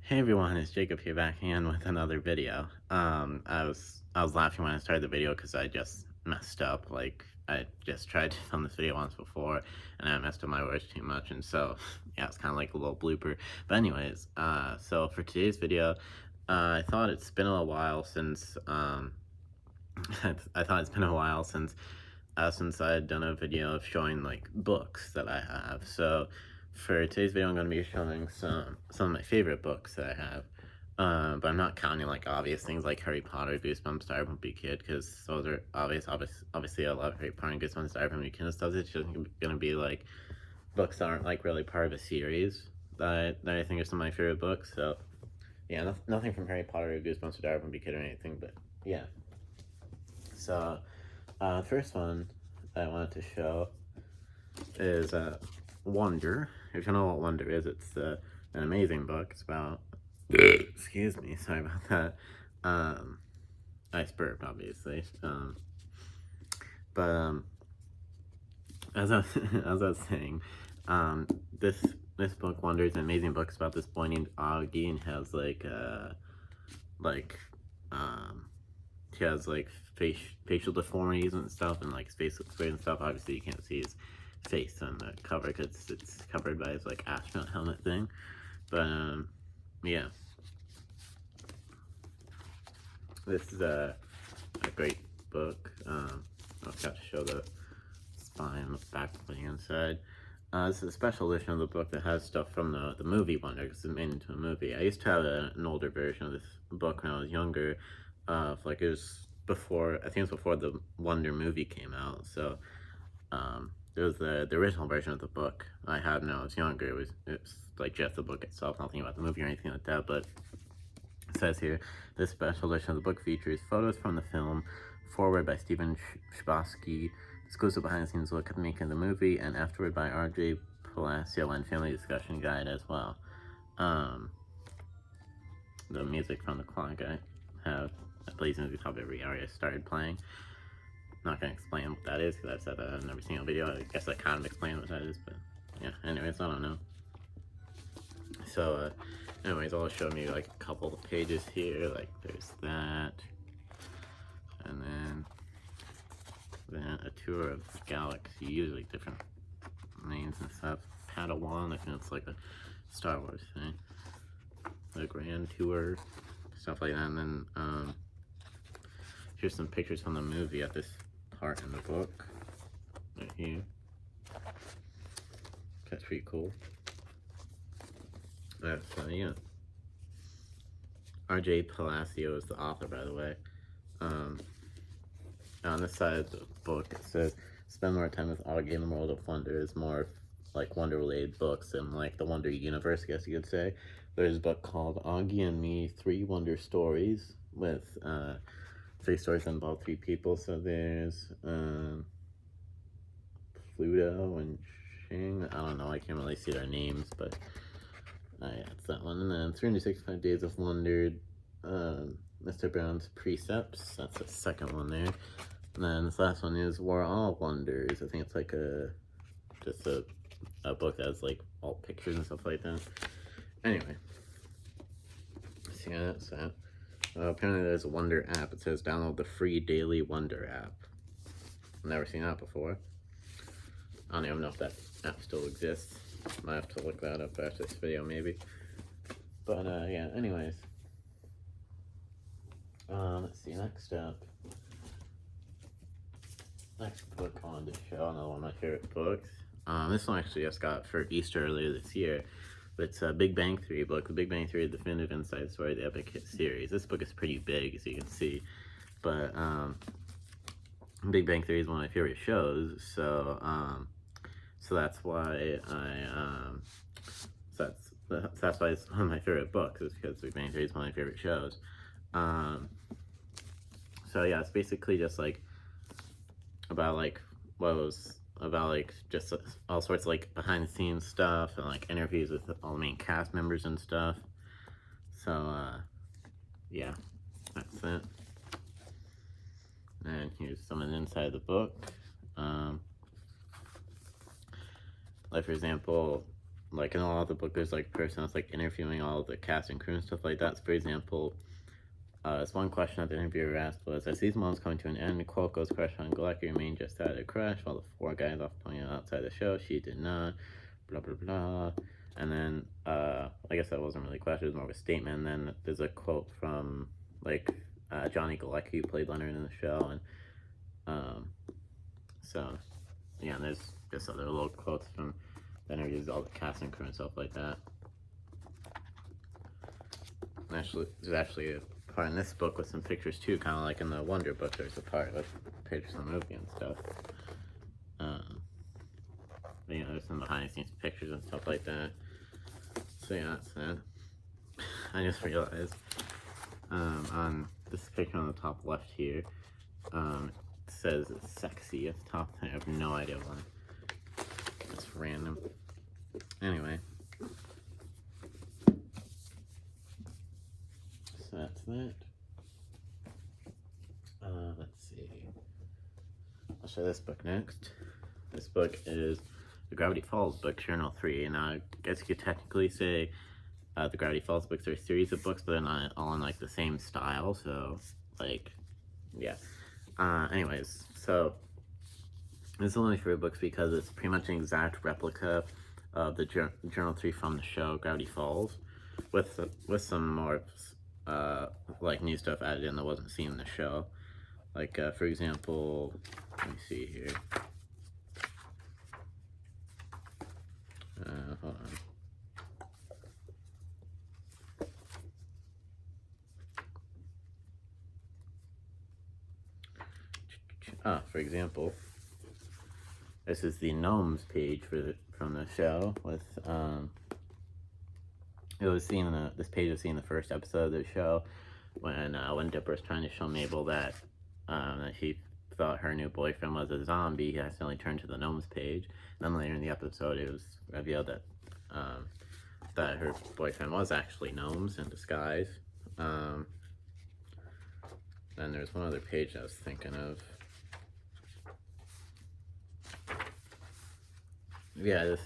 Hey everyone, it's Jacob here back again with another video. I was laughing when I started the video because I just messed up. Like I just tried to film this video once before and I messed up my words too much, and so yeah, it's kind of like a little blooper. But anyways, so for today's video, I thought it's been a little while since I thought it's been a while since I had done a video of showing like books that I have. So for today's video, I'm going to be showing some of my favorite books that I have. But I'm not counting like obvious things like Harry Potter, Goosebumps, Diary from a Kid, because those are obviously I love Harry Potter and Goosebumps, Diary from a Kid and stuff. It's just gonna be like books that aren't like really part of a series that I think are some of my favorite books. So yeah, nothing from Harry Potter or Goosebumps or Diary from a Kid or anything, but yeah. So first one I wanted to show is Wonder. If you know what Wonder is, it's an amazing book. It's about excuse me, sorry about that. I burped, obviously. But as I as I was saying, um, this this book Wonder is an amazing book. It's about this boy named Augie and has like um he has like facial deformities and stuff, and like his face looks weird and stuff. Obviously, you can't see his face on the cover because it's covered by his like astronaut helmet thing. But yeah, this is a great book. I've got to show the spine, the back, the inside. This is a special edition of the book that has stuff from the movie Wonder, because it's made into a movie. I used to have an older version of this book when I was younger. Like it was before, I think it was before the Wonder movie came out. So there was the original version of the book I had when I was younger. It's like just the book itself, nothing about the movie or anything like that. But it says here, this special edition of the book features photos from the film, forward by Stephen Chbosky, exclusive behind-the-scenes look at the making of the movie, and afterward by R.J. Palacio and family discussion guide as well. The music from the clock I have, that plays music probably every area started playing. Not gonna explain what that is, because I've said that in every single video. I guess I kind of explain what that is, but yeah, anyways, I don't know. So, anyways, I'll show me like a couple of pages here. Like, there's that, and then a tour of Galaxy, usually different names and stuff. Padawan, I think it's like a Star Wars thing. The Grand Tour, stuff like that. And then here's some pictures from the movie at this part in the book, right here. That's pretty cool. That's yeah. R.J. Palacio is the author, by the way. On this side of the book, it says, spend more time with Augie in the World of Wonder. Is more like Wonder-related books and like the Wonder universe, I guess you could say. There's a book called Augie and Me, 3 Wonder Stories, with 3 stories that involve 3 people. So there's Pluto and Shing. I don't know, I can't really see their names, but yeah, it's that one. And then 365 Days of Wonder, Mr. Brown's Precepts. That's the second one there. And then this last one is We're All Wonders. I think it's like just a book that has like all pictures and stuff like that. Anyway, see how that's that. Apparently there's a Wonder app. It says download the free daily Wonder app. I've never seen that before. I don't even know if that app still exists. Might have to look that up after this video, maybe. But yeah, anyways. Let's see, next up. Next book I wanted to show, another one of my favorite books. This one actually just got for Easter earlier this year. But it's a Big Bang Theory book. The Big Bang Theory Definitive Inside Story, the Epic Hit series. This book is pretty big, as you can see. But Big Bang Theory is one of my favorite shows, so that's why that's why it's one of my favorite books, is because Big Bang Theory is one of my favorite shows. So yeah, it's basically just like about like just all sorts of like behind the scenes stuff and like interviews with all the main cast members and stuff. So yeah, that's it. And here's some of the inside of the book. Like for example, like in a lot of the book, there's like a person that's like interviewing all the cast and crew and stuff like that. So, for example, this one question that the interviewer asked was, as season 1's coming to an end, Cuoco's crush on Galecki remained just out of the crush, while the 4 guys off playing outside the show, she did not, blah, blah, blah. And then, I guess that wasn't really a question, it was more of a statement. And then there's a quote from, like, Johnny Galecki, who played Leonard in the show, and, so, yeah, and there's just other little quotes from the interviews, all the cast and crew and stuff like that. And actually, there's actually a part in this book with some pictures too, kind of like in the Wonder book. There's a part with pictures of the movie and stuff. But, you know, there's some behind the scenes pictures and stuff like that. So yeah, that's that. I just realized on this picture on the top left here, it says it's sexy at the top. I have no idea why. It's random. Anyway. So that's that. Let's see. I'll show this book next. This book is the Gravity Falls book, Journal 3. And I guess you could technically say the Gravity Falls books are a series of books, but they're not all in like the same style. So, like, yeah. Anyways, so this is one of my favorite books because it's pretty much an exact replica of the Journal 3 from the show Gravity Falls, with some more like new stuff added in that wasn't seen in the show. Like, for example, let me see here. Hold on. For example, this is the gnomes page from the show with it was seen in this page was seen in the first episode of the show when Dipper was trying to show Mabel that she thought her new boyfriend was a zombie. He accidentally turned to the gnomes page. And then later in the episode, it was revealed that that her boyfriend was actually gnomes in disguise. Then there's one other page I was thinking of. Yeah, this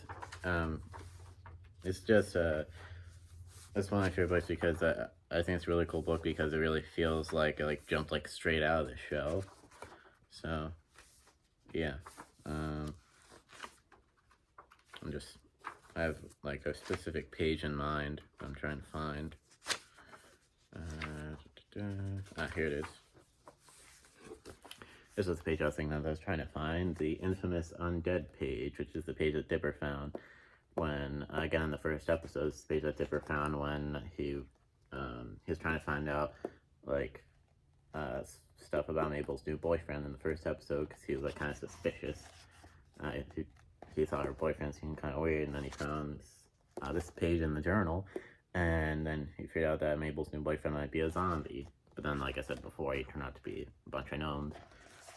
it's just it's one of my favorite books because I think it's a really cool book because it really feels like it jumped like straight out of the show. So yeah, I have like a specific page in mind I'm trying to find. Here it is. This was the page I was thinking of. I was trying to find the infamous Undead page, which is the page that Dipper found when, again, in the first episode, this page that Dipper found when he was trying to find out, like, stuff about Mabel's new boyfriend in the first episode, because he was, like, kind of suspicious. He thought her boyfriend seemed kind of weird, and then he found this page in the journal, and then he figured out that Mabel's new boyfriend might be a zombie. But then, like I said before, he turned out to be a bunch of gnomes.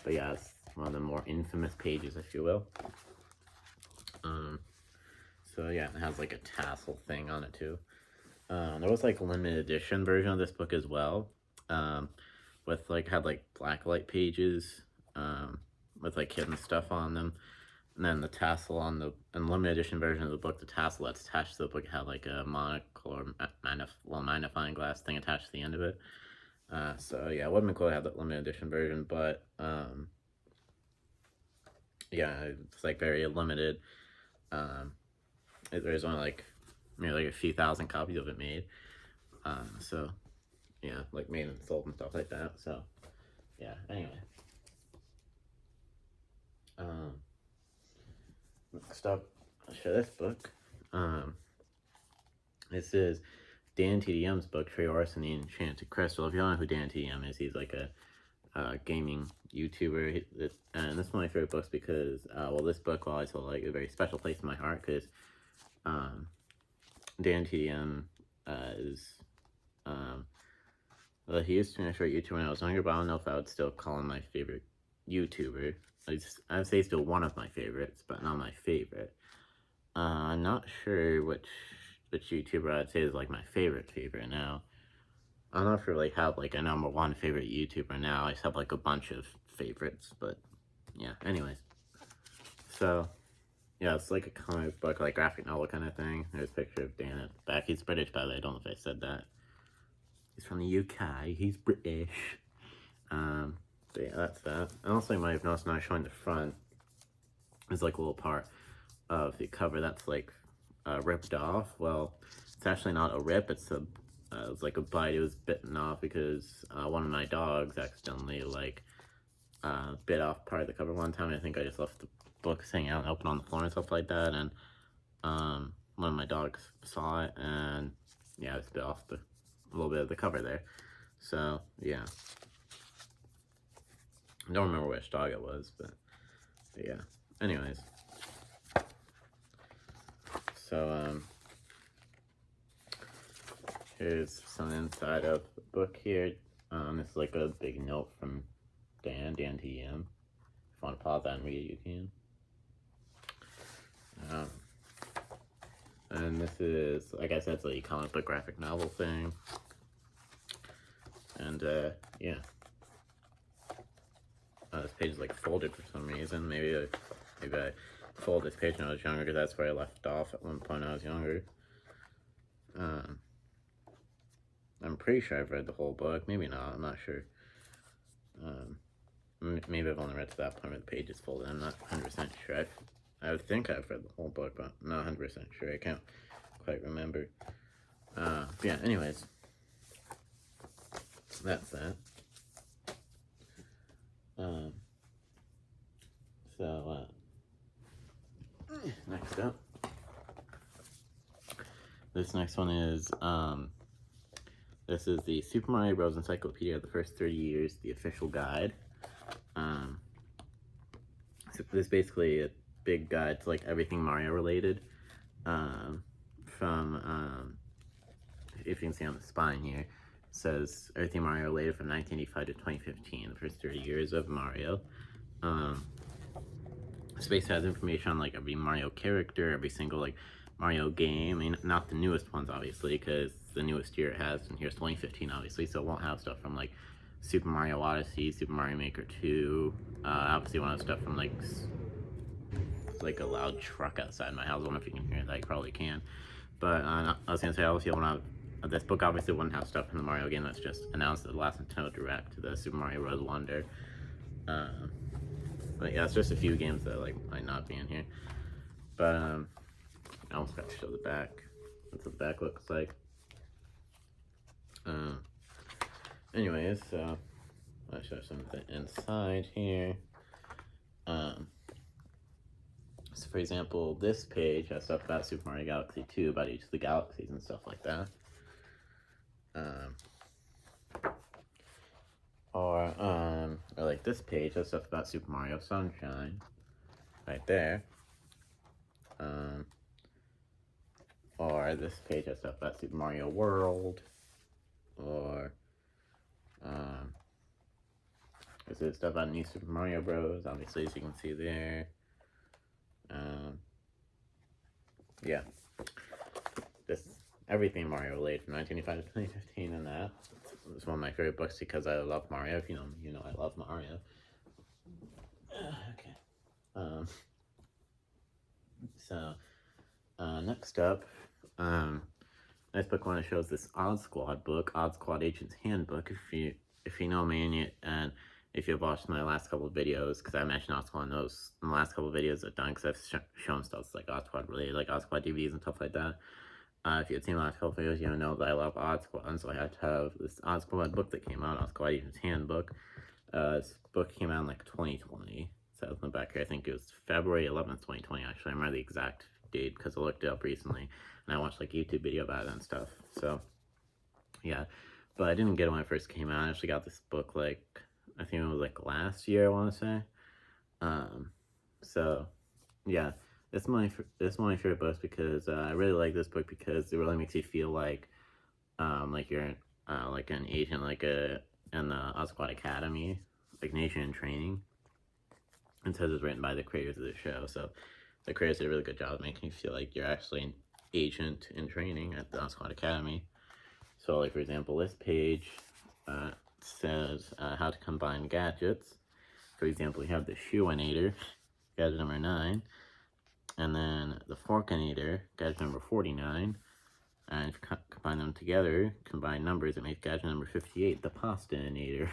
But yeah, it's one of the more infamous pages, if you will. So yeah, it has like a tassel thing on it too. There was like a limited edition version of this book as well, with like had like blacklight pages, with like hidden stuff on them, and then the tassel on the limited edition version of the book, the tassel that's attached to the book had like a monocle or magnifying glass thing attached to the end of it. So yeah, it would have been cool to have that limited edition version, but yeah, it's like very limited. There's only like maybe like a few thousand copies of it made. So yeah, like made and sold and stuff like that. So yeah, anyway. Next up, I'll show this book. This is Dan TDM's book, Treorus and the Enchanted Crystal. If you don't know who Dan TDM is, he's like a gaming YouTuber. And this is one of my favorite books because, well, this book will always hold like a very special place in my heart because Dan TDM is, well, he used to be a short YouTuber when I was younger, but I don't know if I would still call him my favorite YouTuber. I would say he's still one of my favorites, but not my favorite. I'm not sure which YouTuber I'd say is like my favorite now. I don't know if I really have like a number one favorite YouTuber now. I just have like a bunch of favorites, but yeah, anyways. So Yeah, it's like a comic book, like graphic novel kind of thing. There's a picture of Dan at the back. He's British, by the way. I don't know if I said that. He's from the UK. He's British. But yeah, that's that. And also, you might have noticed now showing the front is like a little part of the cover that's like ripped off. Well, it's actually not a rip. It's like a bite. It was bitten off because one of my dogs accidentally like bit off part of the cover one time. I think I just left the books hanging out open on the floor and stuff like that, and one of my dogs saw it, and yeah, it bit off a little bit of the cover there. So yeah, I don't remember which dog it was, but yeah. Anyways, so here's some inside of the book here. It's like a big note from Dan TM. If you want to pause that and read it, you can. And this is, like I said, it's like a comic book graphic novel thing. And yeah. This page is like folded for some reason. Maybe I folded this page when I was younger, because that's where I left off at one point when I was younger. I'm pretty sure I've read the whole book. Maybe not. I'm not sure. Maybe I've only read to that point where the page is folded. I'm not 100% sure. I would think I've read the whole book, but I'm not 100% sure. I can't quite remember. Yeah, anyways. That's that. Next up. This next one is, this is the Super Mario Bros. Encyclopedia of the First 30 Years, the official guide. So this is basically a big guide to like everything Mario related. If you can see on the spine here, it says everything Mario related from 1985 to 2015, the first 30 years of Mario. This basically has information on like every Mario character, every single like Mario game. I mean, not the newest ones obviously, because the newest year it has, and here's 2015 obviously, so it won't have stuff from like Super Mario Odyssey, Super Mario Maker 2. Obviously, won't have stuff from like a loud truck outside my house. I don't know if you can hear that. You probably can. But I was gonna say, obviously, this book obviously wouldn't have stuff from the Mario game that's just announced at the last Nintendo Direct, the Super Mario Bros. Wonder. But yeah, it's just a few games that like might not be in here. But I almost got to show the back. That's what the back looks like. Anyways, so I'll show something inside here. So for example, this page has stuff about Super Mario Galaxy 2, about each of the galaxies and stuff like that. Or like this page has stuff about Super Mario Sunshine, right there. Or this page has stuff about Super Mario World. Or this is stuff about New Super Mario Bros. Obviously, as you can see there. Yeah, this everything Mario related from 1985 to 2015, and that was one of my favorite books because I love Mario. If you know me, you know I love Mario. Okay. So next up, this book one shows this Odd Squad book, Odd Squad Agent's Handbook. If you know me and if you've watched my last couple of videos, because I mentioned Odd Squad in the last couple of videos I've done, because I've shown stuff like Odd Squad related, like Odd Squad DVDs and stuff like that. If you had seen the last couple of videos, you know that I love Odd Squad, and so I had to have this Odd Squad book that came out, Odd Squad Agent's Handbook. This book came out in like 2020. So in the back here, I think it was February 11th, 2020. Actually, I remember the exact date because I looked it up recently, and I watched like a YouTube video about it and stuff. So yeah, but I didn't get it when it first came out. I actually got this book like I think it was like last year, I want to say. So yeah, this is one of my favorite books because I really like this book because it really makes you feel like you're like an agent, in the Odd Squad Academy, like an agent in training. It says it's written by the creators of the show, so the creators did a really good job of making you feel like you're actually an agent in training at the Odd Squad Academy. So, like for example, this page says how to combine gadgets. For example, you have the Shoeinator, gadget number 9, And then the Forkinator, gadget number 49. And if you combine them together, combine numbers, it makes gadget number 58, the Pastinator.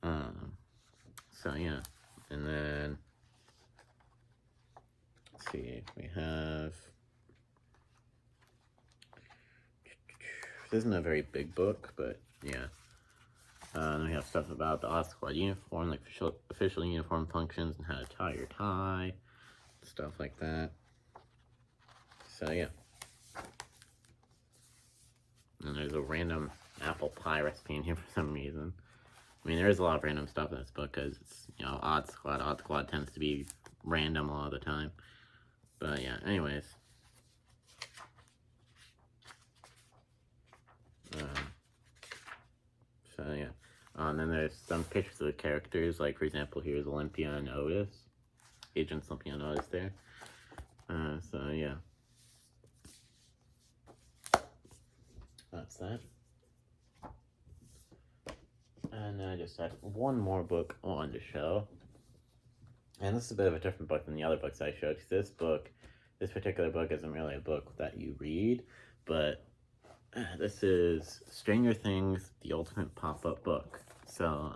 So yeah. And then, let's see, we have... This isn't a very big book, but yeah. Then we have stuff about the Odd Squad uniform, like official uniform functions and how to tie your tie, stuff like that. So yeah. And there's a random apple pie recipe in here for some reason. I mean, there is a lot of random stuff in this book because it's, you know, Odd Squad. Odd Squad tends to be random a lot of the time. But yeah, anyways. So yeah. And then there's some pictures of the characters, like for example, here's Olympia and Otis. Agents Olympia and Otis there. So yeah. That's that. And I just had one more book on the show. And this is a bit of a different book than the other books I showed, because this particular book isn't really a book that you read, but this is Stranger Things, the Ultimate Pop-Up Book. So,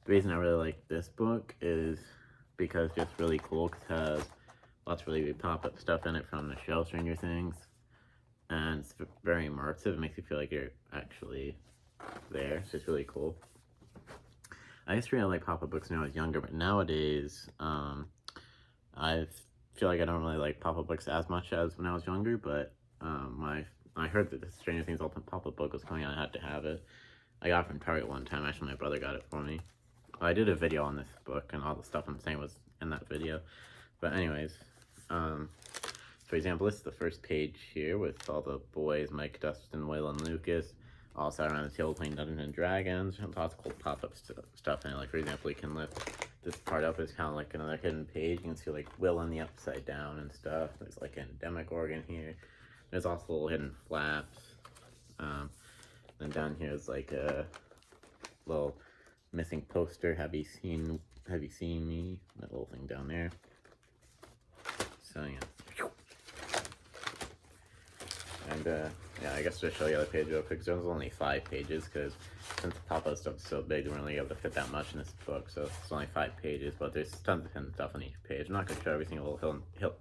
the reason I really like this book is because it's just really cool, because it has lots of really big pop-up stuff in it from the show Stranger Things, and it's very immersive. It makes you feel like you're actually there. It's just really cool. I used to really like pop-up books when I was younger, but nowadays, I feel like I don't really like pop-up books as much as when I was younger, but I heard that the Stranger Things Ultimate Pop-Up book was coming out. I had to have it. I got it from Target one time. Actually, my brother got it for me. I did a video on this book, and all the stuff I'm saying was in that video. But anyways, for example, this is the first page here with all the boys, Mike, Dustin, Will, and Lucas, all sat around the table playing Dungeons and Dragons. And lots of cool pop-up stuff in it. Like, for example, you can lift this part up as kind of like another hidden page. You can see, like, Will in the upside down and stuff. There's, like, an Demogorgon here. There's also little hidden flaps. Then down here is, like, a little missing poster. Have you seen me? That little thing down there. So, yeah. And, yeah, I guess to show you the other page real quick, there's only 5 pages, because since the pop-up stuff is so big, we weren't really able to fit that much in this book, so it's only 5 pages, but there's tons of hidden stuff on each page. I'm not going to show every single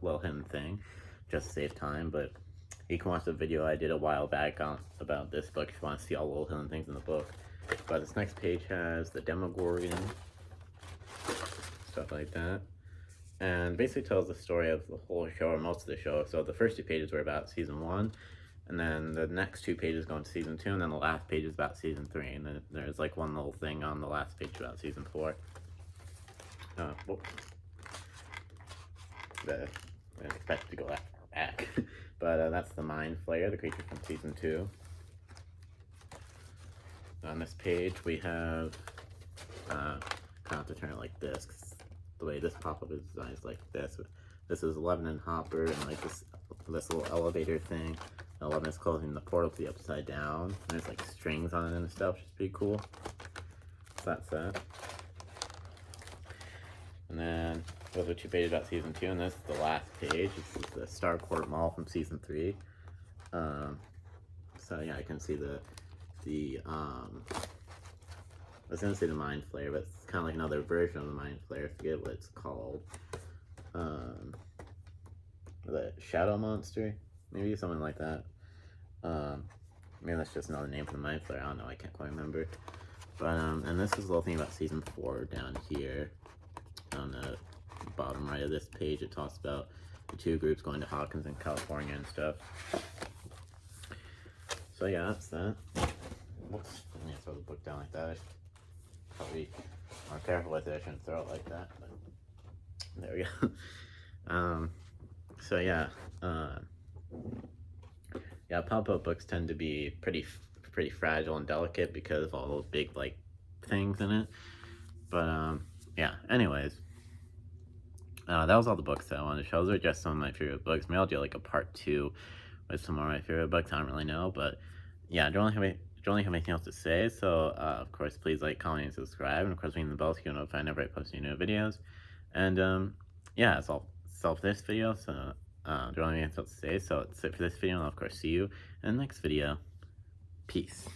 little hidden thing, just to save time, but you can watch the video I did a while back about this book if you want to see all the little hidden things in the book. But this next page has the Demogorgon, stuff like that. And basically tells the story of the whole show, or most of the show. So the first 2 pages were about season 1, and then the next 2 pages go into season 2, and then the last page is about season 3, and then there's like one little thing on the last page about season 4. I didn't expect it to go that far back. But that's the Mind Flayer, the creature from season 2. On this page we have, kind of have to turn it like this, 'cause the way this pop-up is designed is like this. This is Eleven and Hopper, and like this little elevator thing. 11 is closing the portal to the upside down. And there's like strings on it and stuff, which is pretty cool. So that's that. And then those are 2 pages about season 2, and this is the last page. This is the Starcourt Mall from season 3. So yeah, I can see I was gonna say the Mind Flayer, but it's kind of like another version of the Mind Flayer. I forget what it's called. The Shadow Monster, maybe something like that. Maybe that's just another name for the Mind Flayer. I don't know. I can't quite remember. But and this is a little thing about season 4 down here on the bottom right of this page. It talks about the 2 groups going to Hawkins in California and stuff. So yeah, that's that. Whoops, I'm gonna throw the book down like that. I should probably be more careful with it. I shouldn't throw it like that, but there we go. So yeah, yeah, pop-up books tend to be pretty fragile and delicate because of all those big like things in it. But yeah, anyways, that was all the books that I wanted to show. Those are just some of my favorite books. Maybe I'll do like a part 2 with some more of my favorite books. I don't really know, but yeah, I don't really have anything else to say. So of course, please like, comment, and subscribe, and of course ring the bell so you know if I never post any new videos. And yeah, that's all. that's all for this video, so don't have anything else to say, so that's it for this video, and I'll of course see you in the next video. Peace.